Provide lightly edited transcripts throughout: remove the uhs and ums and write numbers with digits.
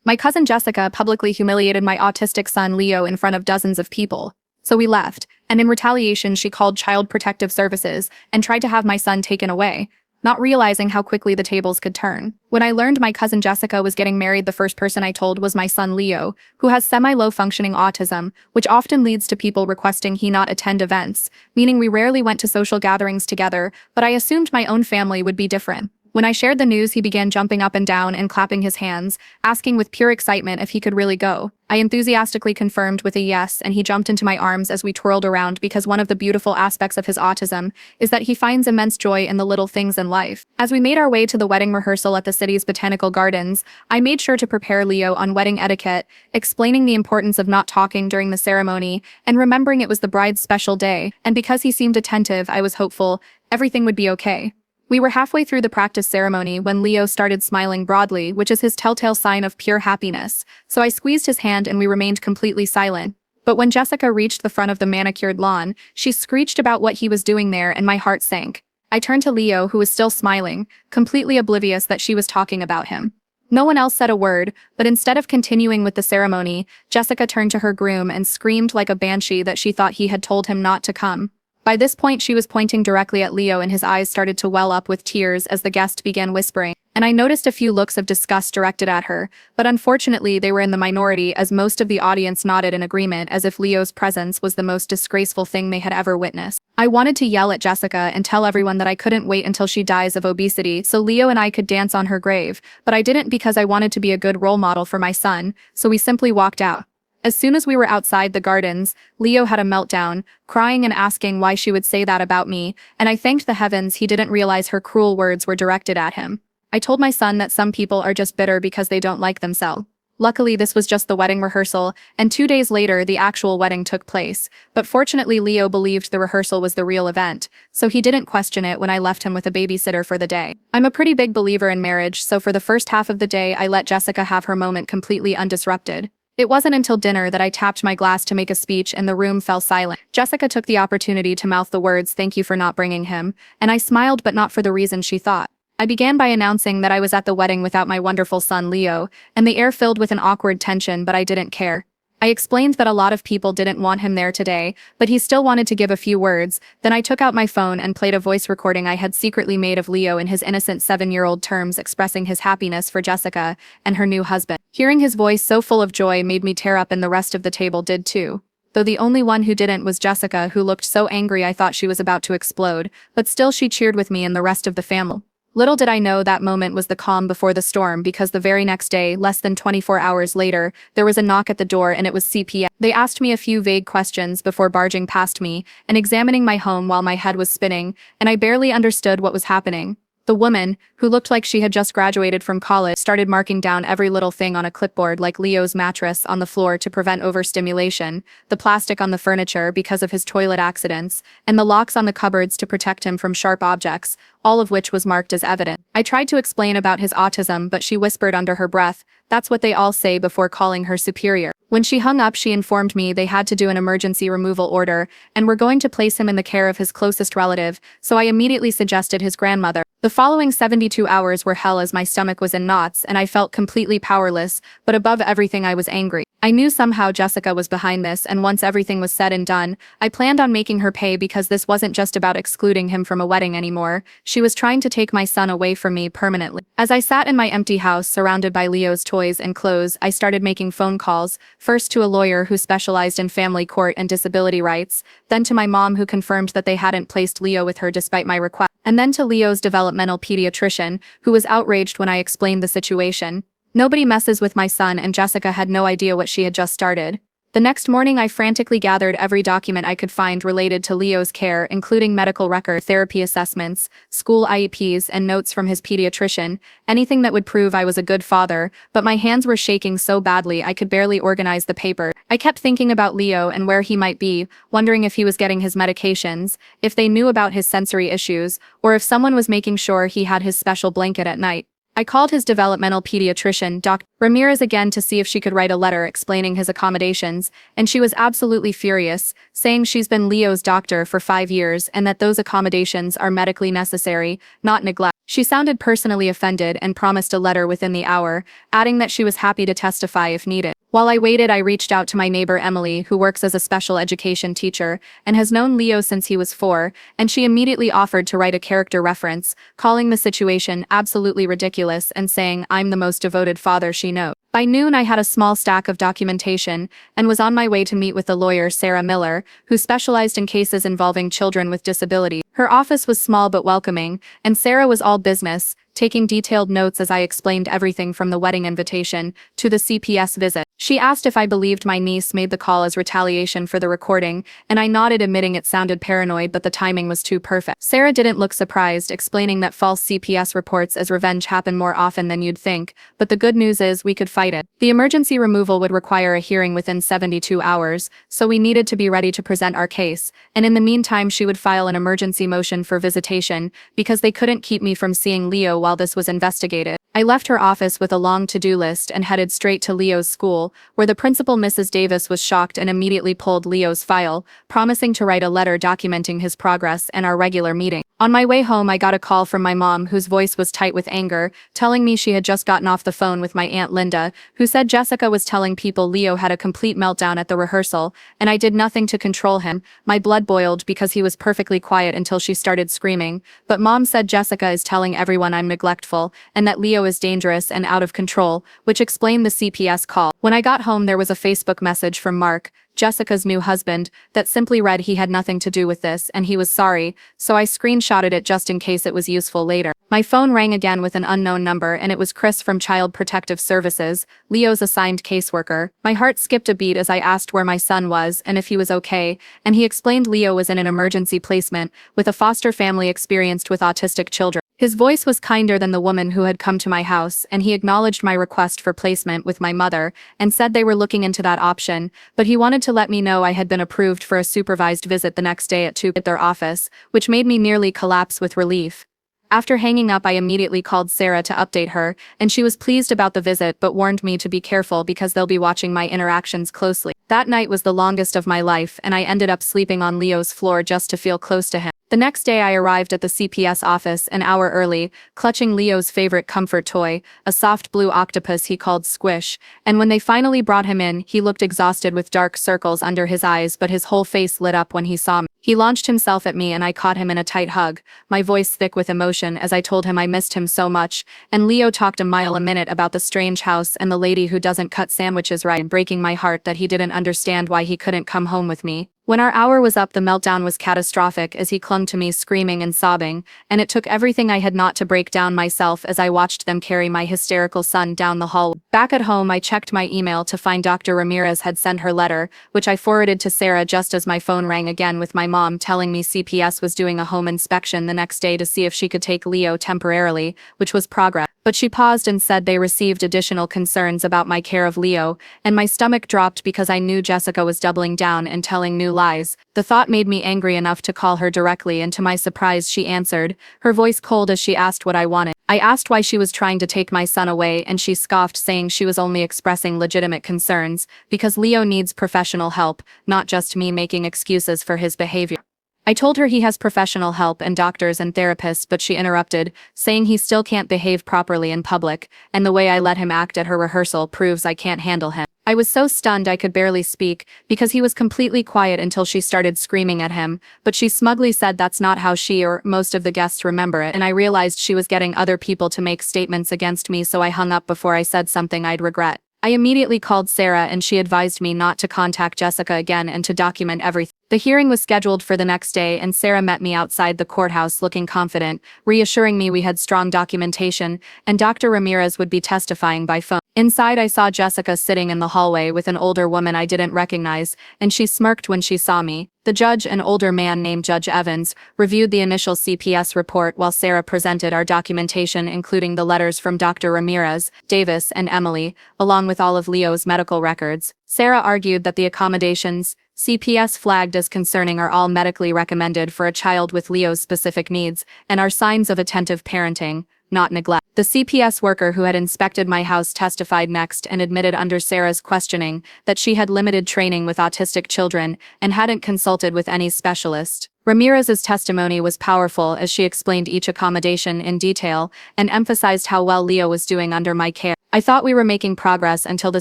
My cousin Jessica publicly humiliated my autistic son Leo in front of dozens of people. So we left, and in retaliation she called Child Protective Services and tried to have my son taken away, not realizing how quickly the tables could turn. When I learned my cousin Jessica was getting married, the first person I told was my son Leo, who has semi-low functioning autism, which often leads to people requesting he not attend events, meaning we rarely went to social gatherings together, but I assumed my own family would be different. When I shared the news, he began jumping up and down and clapping his hands, asking with pure excitement if he could really go. I enthusiastically confirmed with a yes, and he jumped into my arms as we twirled around, because one of the beautiful aspects of his autism is that he finds immense joy in the little things in life. As we made our way to the wedding rehearsal at the city's botanical gardens, I made sure to prepare Leo on wedding etiquette, explaining the importance of not talking during the ceremony and remembering it was the bride's special day, and because he seemed attentive, I was hopeful everything would be okay. We were halfway through the practice ceremony when Leo started smiling broadly, which is his telltale sign of pure happiness, so I squeezed his hand and we remained completely silent. But when Jessica reached the front of the manicured lawn, she screeched about what he was doing there and my heart sank. I turned to Leo, who was still smiling, completely oblivious that she was talking about him. No one else said a word, but instead of continuing with the ceremony, Jessica turned to her groom and screamed like a banshee that she thought he had told him not to come. By this point, she was pointing directly at Leo and his eyes started to well up with tears as the guest began whispering, and I noticed a few looks of disgust directed at her, but unfortunately they were in the minority as most of the audience nodded in agreement as if Leo's presence was the most disgraceful thing they had ever witnessed. I wanted to yell at Jessica and tell everyone that I couldn't wait until she dies of obesity so Leo and I could dance on her grave, but I didn't because I wanted to be a good role model for my son, so we simply walked out. As soon as we were outside the gardens, Leo had a meltdown, crying and asking why she would say that about me, and I thanked the heavens he didn't realize her cruel words were directed at him. I told my son that some people are just bitter because they don't like themselves. Luckily, this was just the wedding rehearsal, and 2 days later the actual wedding took place, but fortunately Leo believed the rehearsal was the real event, so he didn't question it when I left him with a babysitter for the day. I'm a pretty big believer in marriage, so for the first half of the day I let Jessica have her moment completely undisrupted. It wasn't until dinner that I tapped my glass to make a speech and the room fell silent. Jessica took the opportunity to mouth the words, "Thank you for not bringing him," and I smiled, but not for the reason she thought. I began by announcing that I was at the wedding without my wonderful son Leo, and the air filled with an awkward tension, but I didn't care. I explained that a lot of people didn't want him there today, but he still wanted to give a few words. Then I took out my phone and played a voice recording I had secretly made of Leo in his innocent 7-year-old terms, expressing his happiness for Jessica and her new husband. Hearing his voice so full of joy made me tear up, and the rest of the table did too. Though the only one who didn't was Jessica, who looked so angry I thought she was about to explode, but still she cheered with me and the rest of the family. Little did I know that moment was the calm before the storm, because the very next day, less than 24 hours later, there was a knock at the door and it was CPS. They asked me a few vague questions before barging past me and examining my home while my head was spinning, and I barely understood what was happening. The woman, who looked like she had just graduated from college, started marking down every little thing on a clipboard, like Leo's mattress on the floor to prevent overstimulation, the plastic on the furniture because of his toilet accidents, and the locks on the cupboards to protect him from sharp objects, all of which was marked as evidence. I tried to explain about his autism, but she whispered under her breath, "That's what they all say," before calling her superior. When she hung up, she informed me they had to do an emergency removal order and were going to place him in the care of his closest relative, so I immediately suggested his grandmother. The following 72 hours were hell as my stomach was in knots and I felt completely powerless, but above everything I was angry. I knew somehow Jessica was behind this, and once everything was said and done, I planned on making her pay, because this wasn't just about excluding him from a wedding anymore. She was trying to take my son away from me permanently. As I sat in my empty house surrounded by Leo's toys and clothes, I started making phone calls, first to a lawyer who specialized in family court and disability rights, then to my mom, who confirmed that they hadn't placed Leo with her despite my request, and then to Leo's developmental pediatrician, who was outraged when I explained the situation. Nobody messes with my son, and Jessica had no idea what she had just started. The next morning I frantically gathered every document I could find related to Leo's care, including medical record, therapy assessments, school IEPs, and notes from his pediatrician, anything that would prove I was a good father, but my hands were shaking so badly I could barely organize the paper. I kept thinking about Leo and where he might be, wondering if he was getting his medications, if they knew about his sensory issues, or if someone was making sure he had his special blanket at night. I called his developmental pediatrician, Dr. Ramirez, again to see if she could write a letter explaining his accommodations, and she was absolutely furious, saying she's been Leo's doctor for 5 years and that those accommodations are medically necessary, not neglect. She sounded personally offended and promised a letter within the hour, adding that she was happy to testify if needed. While I waited, I reached out to my neighbor Emily, who works as a special education teacher and has known Leo since he was 4, and she immediately offered to write a character reference, calling the situation absolutely ridiculous and saying I'm the most devoted father she knows. By noon, I had a small stack of documentation and was on my way to meet with the lawyer Sarah Miller, who specialized in cases involving children with disabilities. Her office was small but welcoming, and Sarah was all business, taking detailed notes as I explained everything from the wedding invitation to the CPS visit. She asked if I believed my niece made the call as retaliation for the recording, and I nodded, admitting it sounded paranoid, but the timing was too perfect. Sarah didn't look surprised, explaining that false CPS reports as revenge happen more often than you'd think, but the good news is we could fight it. The emergency removal would require a hearing within 72 hours, so we needed to be ready to present our case, and in the meantime she would file an emergency motion for visitation, because they couldn't keep me from seeing Leo while this was investigated. I left her office with a long to-do list and headed straight to Leo's school, where the principal, Mrs. Davis, was shocked and immediately pulled Leo's file, promising to write a letter documenting his progress and our regular meeting. On my way home, I got a call from my mom, whose voice was tight with anger, telling me she had just gotten off the phone with my Aunt Linda, who said Jessica was telling people Leo had a complete meltdown at the rehearsal, and I did nothing to control him. My blood boiled because he was perfectly quiet until she started screaming, but Mom said Jessica is telling everyone I'm neglectful, and that Leo is dangerous and out of control, which explained the CPS call. When I got home, there was a Facebook message from Mark, Jessica's new husband, that simply read he had nothing to do with this and he was sorry, so I screenshotted it just in case it was useful later. My phone rang again with an unknown number, and it was Chris from Child Protective Services, Leo's assigned caseworker. My heart skipped a beat as I asked where my son was and if he was okay, and he explained Leo was in an emergency placement with a foster family experienced with autistic children. His voice was kinder than the woman who had come to my house, and he acknowledged my request for placement with my mother and said they were looking into that option, but he wanted to let me know I had been approved for a supervised visit the next day at 2 at their office, which made me nearly collapse with relief. After hanging up, I immediately called Sarah to update her, and she was pleased about the visit but warned me to be careful because they'll be watching my interactions closely. That night was the longest of my life, and I ended up sleeping on Leo's floor just to feel close to him. The next day, I arrived at the CPS office an hour early, clutching Leo's favorite comfort toy, a soft blue octopus he called Squish, and when they finally brought him in, he looked exhausted with dark circles under his eyes, but his whole face lit up when he saw me. He launched himself at me and I caught him in a tight hug, my voice thick with emotion as I told him I missed him so much, and Leo talked a mile a minute about the strange house and the lady who doesn't cut sandwiches right, breaking my heart that he didn't understand why he couldn't come home with me. When our hour was up, the meltdown was catastrophic as he clung to me screaming and sobbing, and it took everything I had not to break down myself as I watched them carry my hysterical son down the hall. Back at home, I checked my email to find Dr. Ramirez had sent her letter, which I forwarded to Sarah just as my phone rang again with my mom telling me CPS was doing a home inspection the next day to see if she could take Leo temporarily, which was progress. But she paused and said they received additional concerns about my care of Leo, and my stomach dropped because I knew Jessica was doubling down and telling new lies. The thought made me angry enough to call her directly, and to my surprise she answered, her voice cold as she asked what I wanted. I asked why she was trying to take my son away, and she scoffed, saying she was only expressing legitimate concerns, because Leo needs professional help, not just me making excuses for his behavior. I told her he has professional help and doctors and therapists, but she interrupted, saying he still can't behave properly in public, and the way I let him act at her rehearsal proves I can't handle him. I was so stunned I could barely speak, because he was completely quiet until she started screaming at him, but she smugly said that's not how she or most of the guests remember it, and I realized she was getting other people to make statements against me, so I hung up before I said something I'd regret. I immediately called Sarah and she advised me not to contact Jessica again and to document everything. The hearing was scheduled for the next day, and Sarah met me outside the courthouse looking confident, reassuring me we had strong documentation and Dr. Ramirez would be testifying by phone. Inside, I saw Jessica sitting in the hallway with an older woman I didn't recognize, and she smirked when she saw me. The judge, an older man named Judge Evans, reviewed the initial CPS report while Sarah presented our documentation, including the letters from Dr. Ramirez, Davis, and Emily, along with all of Leo's medical records. Sarah argued that the accommodations CPS flagged as concerning are all medically recommended for a child with Leo's specific needs and are signs of attentive parenting. not neglect. The CPS worker who had inspected my house testified next and admitted under Sarah's questioning that she had limited training with autistic children and hadn't consulted with any specialist. Ramirez's testimony was powerful as she explained each accommodation in detail and emphasized how well Leo was doing under my care. I thought we were making progress until the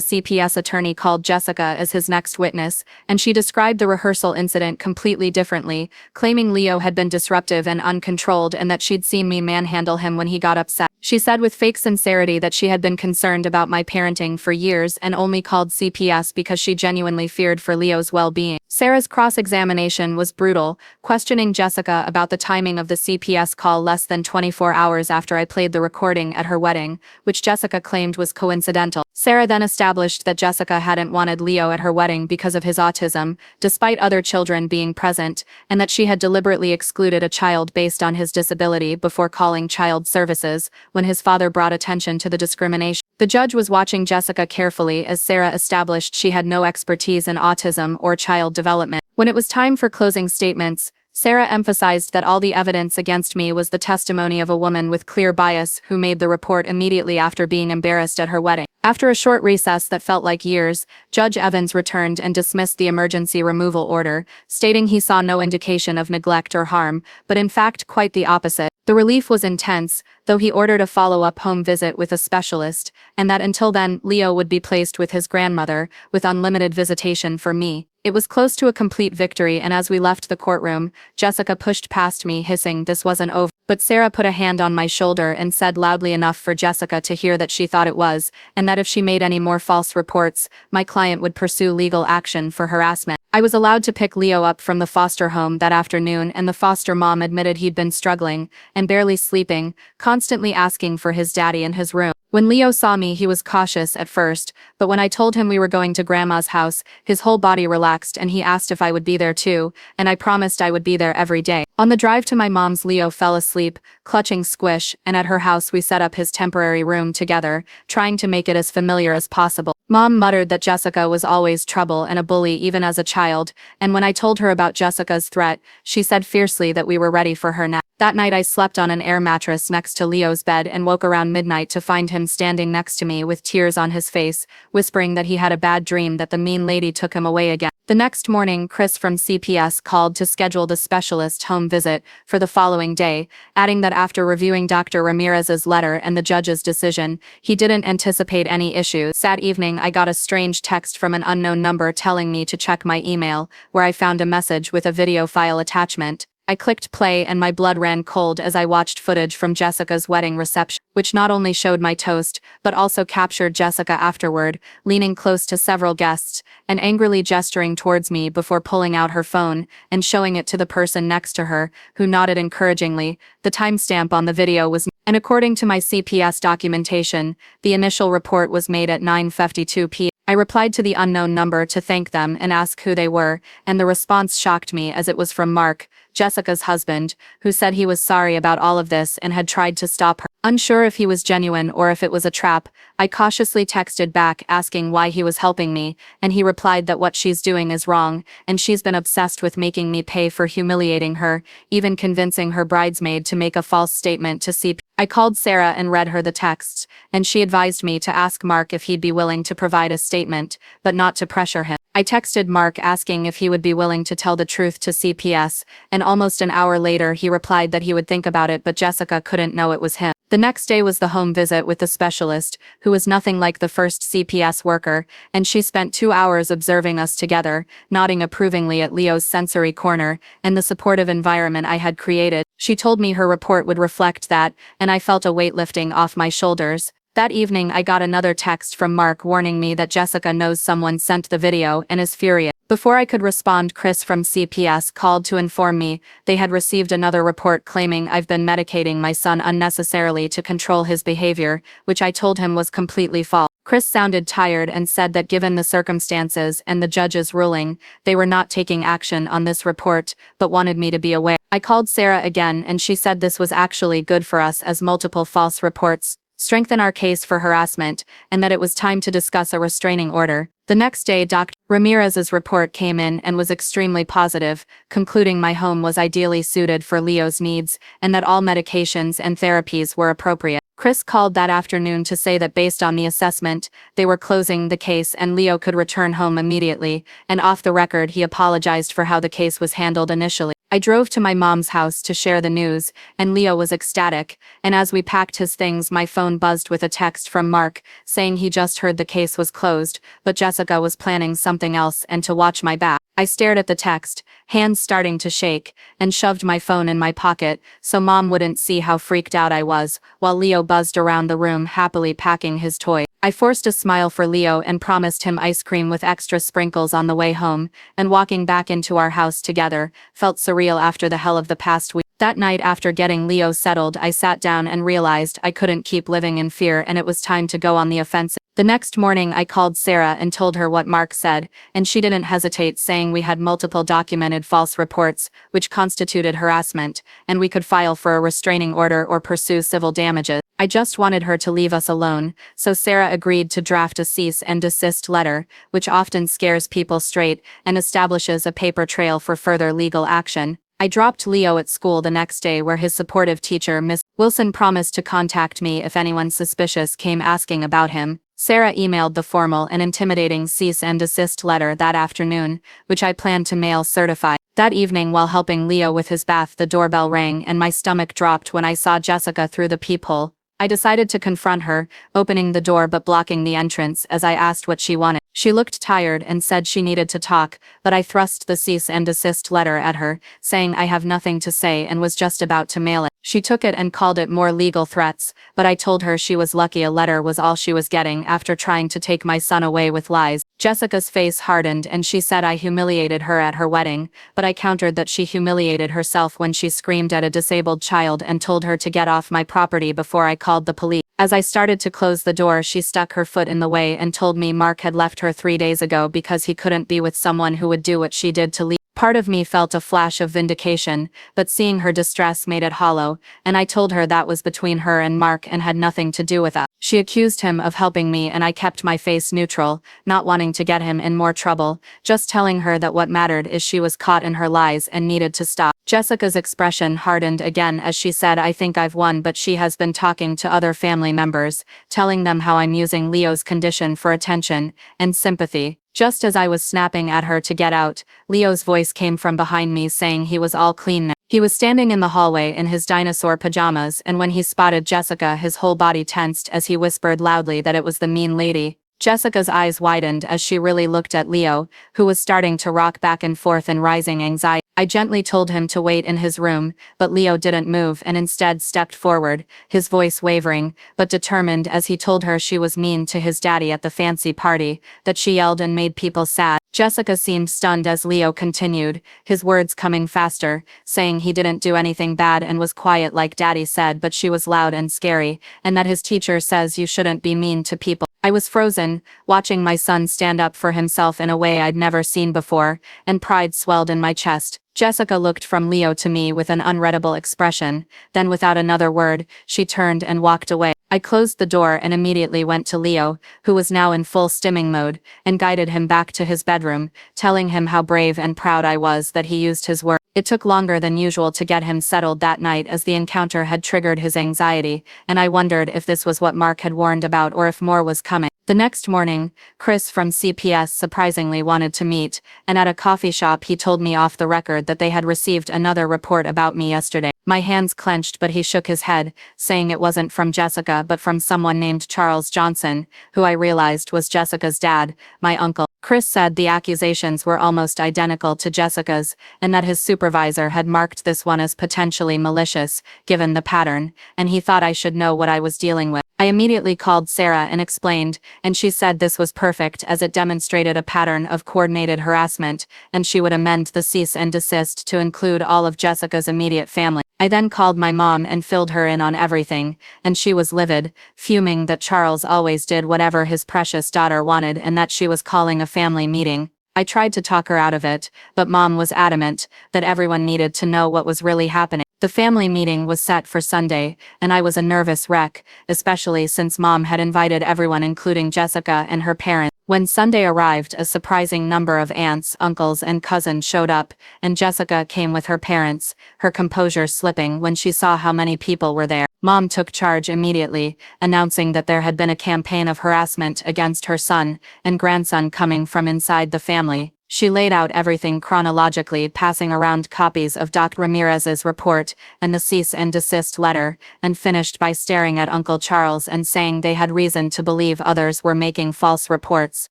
CPS attorney called Jessica as his next witness, and she described the rehearsal incident completely differently, claiming Leo had been disruptive and uncontrolled and that she'd seen me manhandle him when he got upset. She said with fake sincerity that she had been concerned about my parenting for years and only called CPS because she genuinely feared for Leo's well-being. Sarah's cross-examination was brutal, questioning Jessica about the timing of the CPS call less than 24 hours after I played the recording at her wedding, which Jessica claimed was coincidental. Sarah then established that Jessica hadn't wanted Leo at her wedding because of his autism, despite other children being present, and that she had deliberately excluded a child based on his disability before calling child services when his father brought attention to the discrimination. The judge was watching Jessica carefully as Sarah established she had no expertise in autism or child development. When it was time for closing statements, Sarah emphasized that all the evidence against me was the testimony of a woman with clear bias who made the report immediately after being embarrassed at her wedding. After a short recess that felt like years, Judge Evans returned and dismissed the emergency removal order, stating he saw no indication of neglect or harm, but in fact quite the opposite. The relief was intense, though he ordered a follow-up home visit with a specialist, and that until then, Leo would be placed with his grandmother, with unlimited visitation for me. It was close to a complete victory, and as we left the courtroom, Jessica pushed past me, hissing this wasn't over. But Sarah put a hand on my shoulder and said loudly enough for Jessica to hear that she thought it was, and that if she made any more false reports, my client would pursue legal action for harassment. I was allowed to pick Leo up from the foster home that afternoon, and the foster mom admitted he'd been struggling and barely sleeping, constantly asking for his daddy in his room. When Leo saw me, he was cautious at first, but when I told him we were going to Grandma's house, his whole body relaxed and he asked if I would be there too, and I promised I would be there every day. On the drive to my mom's, Leo fell asleep, clutching Squish, and at her house we set up his temporary room together, trying to make it as familiar as possible. Mom muttered that Jessica was always trouble and a bully even as a child, and when I told her about Jessica's threat, she said fiercely that we were ready for her now. That night I slept on an air mattress next to Leo's bed and woke around midnight to find him standing next to me with tears on his face, whispering that he had a bad dream that the mean lady took him away again. The next morning, Chris from CPS called to schedule the specialist home visit for the following day, adding that after reviewing Dr. Ramirez's letter and the judge's decision, he didn't anticipate any issues. That evening, I got a strange text from an unknown number telling me to check my email, where I found a message with a video file attachment. I clicked play and my blood ran cold as I watched footage from Jessica's wedding reception, which not only showed my toast, but also captured Jessica afterward, leaning close to several guests, and angrily gesturing towards me before pulling out her phone and showing it to the person next to her, who nodded encouragingly. The timestamp on the video was, and according to my CPS documentation, the initial report was made at 9:52 p.m. I replied to the unknown number to thank them and ask who they were, and the response shocked me as it was from Mark, Jessica's husband, who said he was sorry about all of this and had tried to stop her. Unsure if he was genuine or if it was a trap, I cautiously texted back asking why he was helping me, and he replied that what she's doing is wrong, and she's been obsessed with making me pay for humiliating her, even convincing her bridesmaid to make a false statement to CPS. I called Sarah and read her the texts, and she advised me to ask Mark if he'd be willing to provide a statement, but not to pressure him. I texted Mark asking if he would be willing to tell the truth to CPS, and almost an hour later he replied that he would think about it, but Jessica couldn't know it was him. The next day was the home visit with the specialist, who was nothing like the first CPS worker, and she spent 2 hours observing us together, nodding approvingly at Leo's sensory corner and the supportive environment I had created. She told me her report would reflect that, and I felt a weight lifting off my shoulders. That evening I got another text from Mark warning me that Jessica knows someone sent the video and is furious. Before I could respond, Chris from CPS called to inform me they had received another report claiming I've been medicating my son unnecessarily to control his behavior, which I told him was completely false. Chris sounded tired and said that given the circumstances and the judge's ruling, they were not taking action on this report, but wanted me to be aware. I called Sarah again and she said this was actually good for us as multiple false reports strengthen our case for harassment, and that it was time to discuss a restraining order. The next day, Dr. Ramirez's report came in and was extremely positive, concluding my home was ideally suited for Leo's needs and that all medications and therapies were appropriate. Chris called that afternoon to say that based on the assessment, they were closing the case and Leo could return home immediately, and off the record he apologized for how the case was handled initially. I drove to my mom's house to share the news, and Leo was ecstatic, and as we packed his things my phone buzzed with a text from Mark, saying he just heard the case was closed, but Jessica was planning something else and to watch my back. I stared at the text, hands starting to shake, and shoved my phone in my pocket so Mom wouldn't see how freaked out I was, while Leo buzzed around the room happily packing his toy. I forced a smile for Leo and promised him ice cream with extra sprinkles on the way home, and walking back into our house together felt surreal after the hell of the past week. That night after getting Leo settled, I sat down and realized I couldn't keep living in fear and it was time to go on the offensive. The next morning I called Sarah and told her what Mark said, and she didn't hesitate, saying we had multiple documented false reports, which constituted harassment, and we could file for a restraining order or pursue civil damages. I just wanted her to leave us alone, so Sarah agreed to draft a cease and desist letter, which often scares people straight and establishes a paper trail for further legal action. I dropped Leo at school the next day where his supportive teacher, Miss Wilson, promised to contact me if anyone suspicious came asking about him. Sarah emailed the formal and intimidating cease and desist letter that afternoon, which I planned to mail certified. That evening while helping Leo with his bath, the doorbell rang and my stomach dropped when I saw Jessica through the peephole. I decided to confront her, opening the door but blocking the entrance as I asked what she wanted. She looked tired and said she needed to talk, but I thrust the cease and desist letter at her, saying I have nothing to say and was just about to mail it. She took it and called it more legal threats, but I told her she was lucky a letter was all she was getting after trying to take my son away with lies. Jessica's face hardened and she said I humiliated her at her wedding, but I countered that she humiliated herself when she screamed at a disabled child and told her to get off my property before I called the police. As I started to close the door, she stuck her foot in the way and told me Mark had left her 3 days ago because he couldn't be with someone who would do what she did to Lee. Part of me felt a flash of vindication, but seeing her distress made it hollow, and I told her that was between her and Mark and had nothing to do with us. She accused him of helping me and I kept my face neutral, not wanting to get him in more trouble, just telling her that what mattered is she was caught in her lies and needed to stop. Jessica's expression hardened again as she said I think I've won, but she has been talking to other family members, telling them how I'm using Leo's condition for attention and sympathy. Just as I was snapping at her to get out, Leo's voice came from behind me saying he was all clean now. He was standing in the hallway in his dinosaur pajamas, and when he spotted Jessica his whole body tensed as he whispered loudly that it was the mean lady. Jessica's eyes widened as she really looked at Leo, who was starting to rock back and forth in rising anxiety. I gently told him to wait in his room, but Leo didn't move and instead stepped forward, his voice wavering, but determined as he told her she was mean to his daddy at the fancy party, that she yelled and made people sad. Jessica seemed stunned as Leo continued, his words coming faster, saying he didn't do anything bad and was quiet like Daddy said, but she was loud and scary, and that his teacher says you shouldn't be mean to people. I was frozen, watching my son stand up for himself in a way I'd never seen before, and pride swelled in my chest. Jessica looked from Leo to me with an unreadable expression, then without another word, she turned and walked away. I closed the door and immediately went to Leo, who was now in full stimming mode, and guided him back to his bedroom, telling him how brave and proud I was that he used his words. It took longer than usual to get him settled that night as the encounter had triggered his anxiety, and I wondered if this was what Mark had warned about or if more was coming. The next morning, Chris from CPS surprisingly wanted to meet, and at a coffee shop he told me off the record that they had received another report about me yesterday. My hands clenched, but he shook his head, saying it wasn't from Jessica but from someone named Charles Johnson, who I realized was Jessica's dad, my uncle. Chris said the accusations were almost identical to Jessica's, and that his supervisor had marked this one as potentially malicious, given the pattern, and he thought I should know what I was dealing with. I immediately called Sarah and explained, and she said this was perfect as it demonstrated a pattern of coordinated harassment, and she would amend the cease and desist to include all of Jessica's immediate family. I then called my mom and filled her in on everything, and she was livid, fuming that Charles always did whatever his precious daughter wanted and that she was calling a family meeting. I tried to talk her out of it, but Mom was adamant that everyone needed to know what was really happening. The family meeting was set for Sunday, and I was a nervous wreck, especially since Mom had invited everyone including Jessica and her parents. When Sunday arrived, a surprising number of aunts, uncles, and cousins showed up, and Jessica came with her parents, her composure slipping when she saw how many people were there. Mom took charge immediately, announcing that there had been a campaign of harassment against her son and grandson coming from inside the family. She laid out everything chronologically, passing around copies of Dr. Ramirez's report and the cease and desist letter, and finished by staring at Uncle Charles and saying they had reason to believe others were making false reports.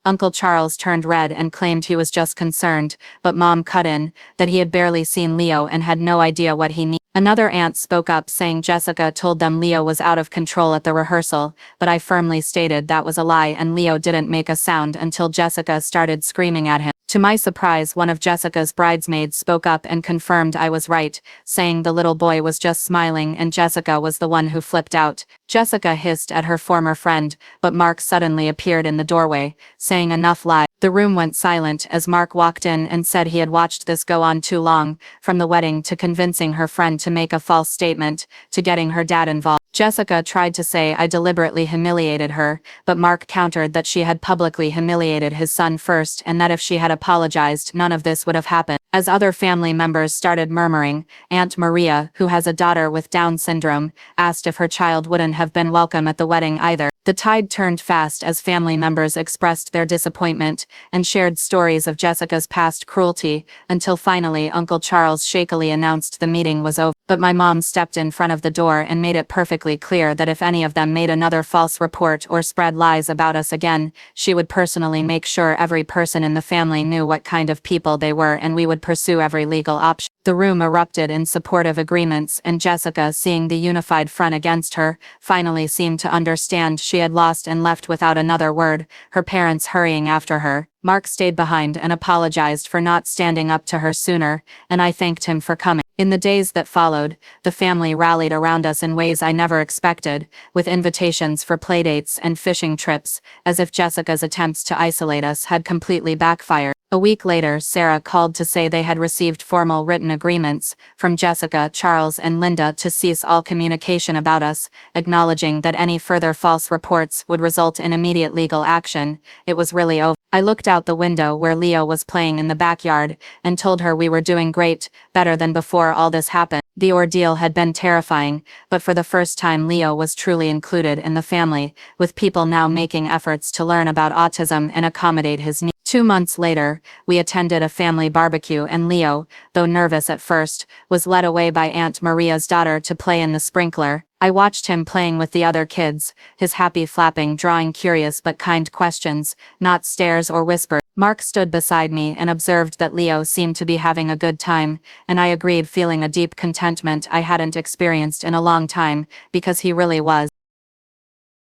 Uncle Charles turned red and claimed he was just concerned, but Mom cut in, that he had barely seen Leo and had no idea what he needed. Another aunt spoke up saying Jessica told them Leo was out of control at the rehearsal, but I firmly stated that was a lie and Leo didn't make a sound until Jessica started screaming at him. To my surprise, one of Jessica's bridesmaids spoke up and confirmed I was right, saying the little boy was just smiling and Jessica was the one who flipped out. Jessica hissed at her former friend, but Mark suddenly appeared in the doorway, saying enough lies. The room went silent as Mark walked in and said he had watched this go on too long, from the wedding to convincing her friend to make a false statement, to getting her dad involved. Jessica tried to say I deliberately humiliated her, but Mark countered that she had publicly humiliated his son first and that if she had apologized, none of this would have happened. As other family members started murmuring, Aunt Maria, who has a daughter with Down syndrome, asked if her child wouldn't have been welcome at the wedding either. The tide turned fast as family members expressed their disappointment and shared stories of Jessica's past cruelty, until finally Uncle Charles shakily announced the meeting was over. But my mom stepped in front of the door and made it perfectly clear that if any of them made another false report or spread lies about us again, she would personally make sure every person in the family knew what kind of people they were and we would pursue every legal option. The room erupted in supportive agreements and Jessica, seeing the unified front against her, finally seemed to understand she had lost and left without another word, her parents hurrying after her. Mark stayed behind and apologized for not standing up to her sooner, and I thanked him for coming. In the days that followed, the family rallied around us in ways I never expected, with invitations for playdates and fishing trips, as if Jessica's attempts to isolate us had completely backfired. A week later, Sarah called to say they had received formal written agreements from Jessica, Charles, and Linda to cease all communication about us, acknowledging that any further false reports would result in immediate legal action. It was really over. I looked out the window where Leo was playing in the backyard and told her we were doing great, better than before all this happened. The ordeal had been terrifying, but for the first time Leo was truly included in the family, with people now making efforts to learn about autism and accommodate his needs. 2 months later, we attended a family barbecue and Leo, though nervous at first, was led away by Aunt Maria's daughter to play in the sprinkler. I watched him playing with the other kids, his happy flapping drawing curious but kind questions, not stares or whispers. Mark stood beside me and observed that Leo seemed to be having a good time, and I agreed, feeling a deep contentment I hadn't experienced in a long time, because he really was.